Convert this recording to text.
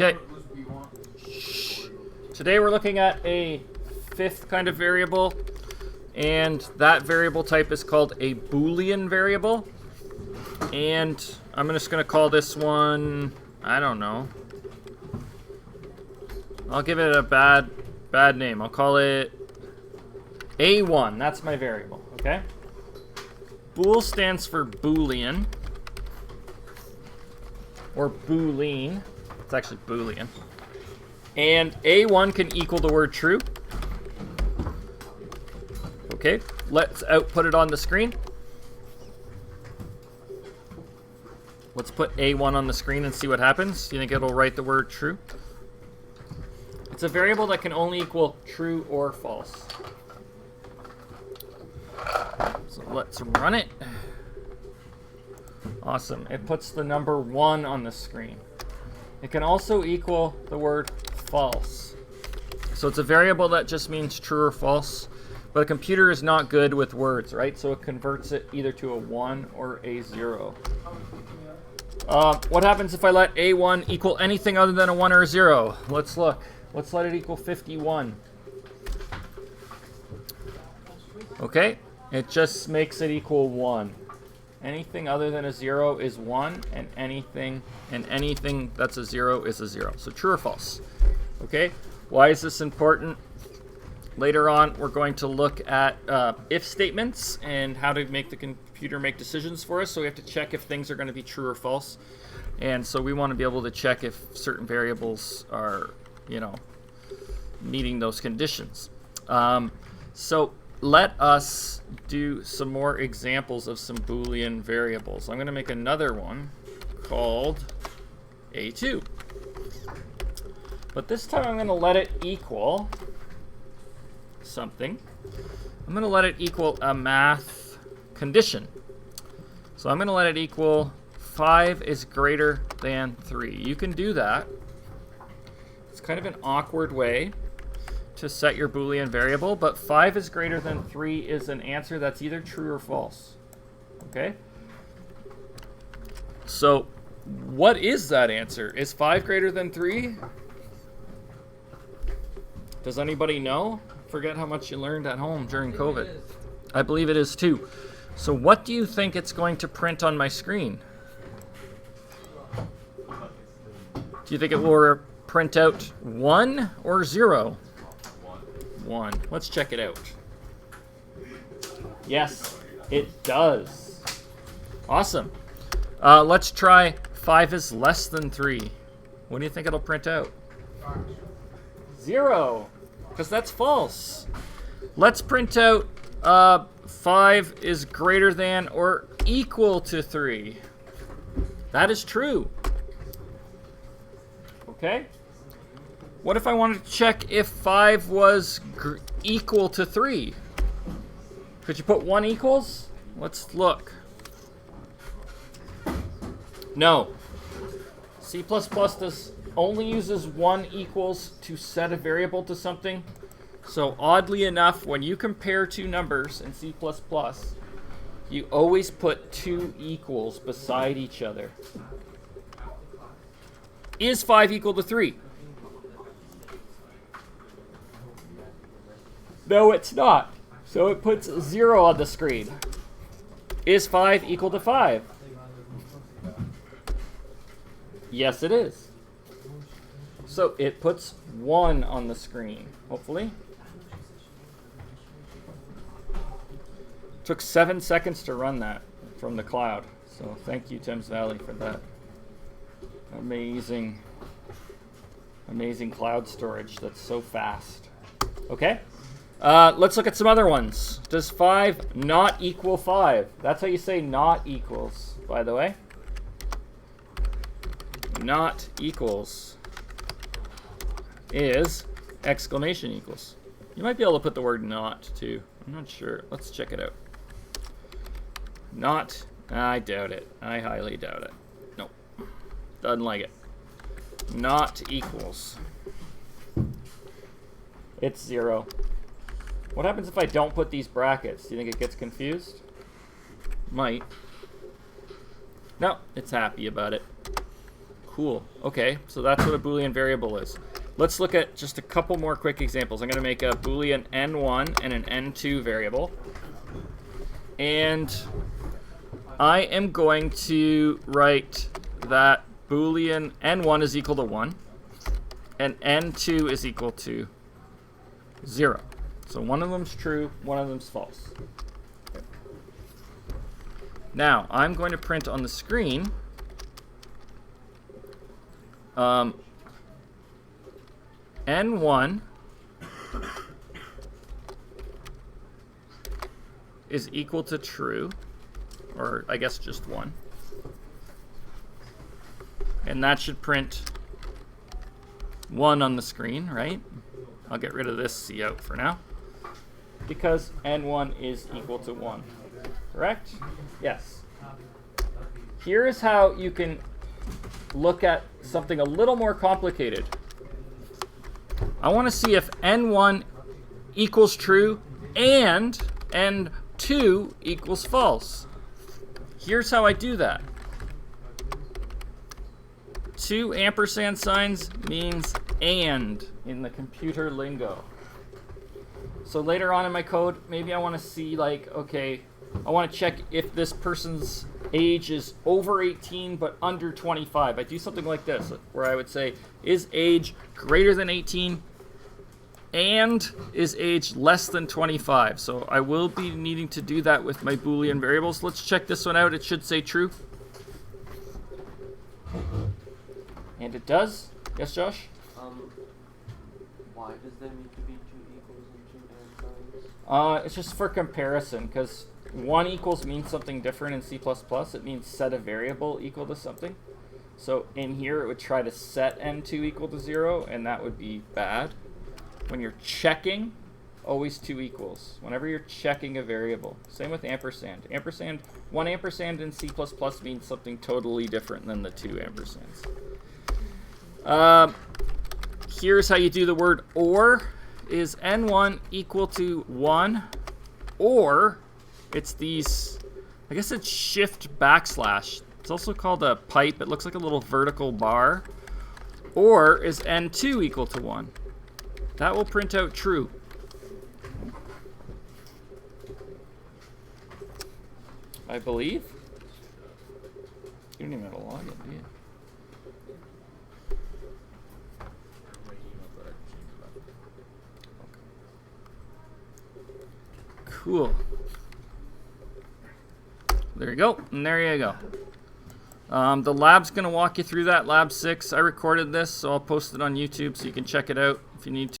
Okay. Today we're looking at a fifth kind of variable, and that variable type is called a Boolean variable. And I'm just going to call this one, I don't know. I'll give it a bad name. I'll call it A1. That's my variable, okay? Bool stands for Boolean, or Boolean. It's actually Boolean. And A1 can equal the word true. Okay, let's output it on the screen. Let's put A1 on the screen and see what happens. Do you think it'll write the word true? It's a variable that can only equal true or false. So let's run it. Awesome. It puts the number 1 on the screen. It can also equal the word false. So it's a variable that just means true or false. But a computer is not good with words, right? So it converts it either to a 1 or a 0. What happens if I let A1 equal anything other than a 1 or a 0? Let's look. Let's let it equal 51. Okay, it just makes it equal 1. Anything other than a 0 is 1, and anything that's a 0 is a 0. So true or false. Okay, why is this important? Later on, we're going to look at if statements and how to make the computer make decisions for us. So we have to check if things are going to be true or false. And so we want to be able to check if certain variables are, meeting those conditions. So let us do some more examples of some Boolean variables. I'm going to make another one called A2. But this time I'm going to let it equal something. I'm going to let it equal a math condition. So I'm going to let it equal 5 is greater than 3. You can do that. It's kind of an awkward way to set your Boolean variable, but 5 is greater than 3 is an answer that's either true or false. Okay? So what is that answer? Is 5 greater than 3? Does anybody know? Forget how much you learned at home during COVID. I believe it is too. So what do you think it's going to print on my screen? Do you think it will print out 1 or 0? 1. Let's check it out. Yes, it does. Awesome. Let's try 5 is less than 3. What do you think it'll print out? 0. Because that's false. Let's print out 5 is greater than or equal to 3. That is true. Okay. What if I wanted to check if 5 was equal to 3? Could you put 1 equals? Let's look. No. C++ only uses 1 equals to set a variable to something. So oddly enough, when you compare two numbers in C++, you always put 2 equals beside each other. Is 5 equal to 3? No, it's not. So it puts 0 on the screen. Is 5 equal to 5? Yes, it is. So it puts 1 on the screen, hopefully. Took 7 seconds to run that from the cloud. So thank you, Thames Valley, for that amazing cloud storage that's so fast. Okay. Let's look at some other ones. Does 5 not equal 5? That's how you say not equals, by the way. Not equals is exclamation equals. You might be able to put the word not too. I'm not sure. Let's check it out. Not. I doubt it. I highly doubt it. Nope. Doesn't like it. Not equals. It's 0. What happens if I don't put these brackets? Do you think it gets confused? Might. No, it's happy about it. Cool. Okay, so that's what a Boolean variable is. Let's look at just a couple more quick examples. I'm going to make a Boolean n1 and an n2 variable. And I am going to write that Boolean n1 is equal to 1 and n2 is equal to 0. So one of them's true, one of them's false. Okay. Now, I'm going to print on the screen n1 is equal to true, or I guess just 1. And that should print 1 on the screen, right? I'll get rid of this C out for now, because n1 is equal to 1. Correct? Yes. Here is how you can look at something a little more complicated. I want to see if n1 equals true and n2 equals false. Here's how I do that. 2 ampersand signs means and in the computer lingo. So later on in my code, maybe I want to see, like, okay, I want to check if this person's age is over 18 but under 25. I do something like this, where I would say, is age greater than 18 and is age less than 25. So I will be needing to do that with my Boolean variables. Let's check this one out. It should say true. And it does. Yes, Josh? Why does there need to be 2 equals and 2 and signs? It's just for comparison, because 1 equals means something different in C++. It means set a variable equal to something. So in here, it would try to set n2 equal to 0, and that would be bad. When you're checking, always 2 equals. Whenever you're checking a variable. Same with ampersand. 1 ampersand in C++ means something totally different than the 2 ampersands. Here's how you do the word or. Is n1 equal to 1? Or it's these, I guess it's shift backslash. It's also called a pipe. It looks like a little vertical bar. Or is n2 equal to 1? That will print out true. I believe. You don't even have to log in, do you? Cool. There you go, and there you go. The lab's going to walk you through that, Lab 6. I recorded this, so I'll post it on YouTube so you can check it out if you need to.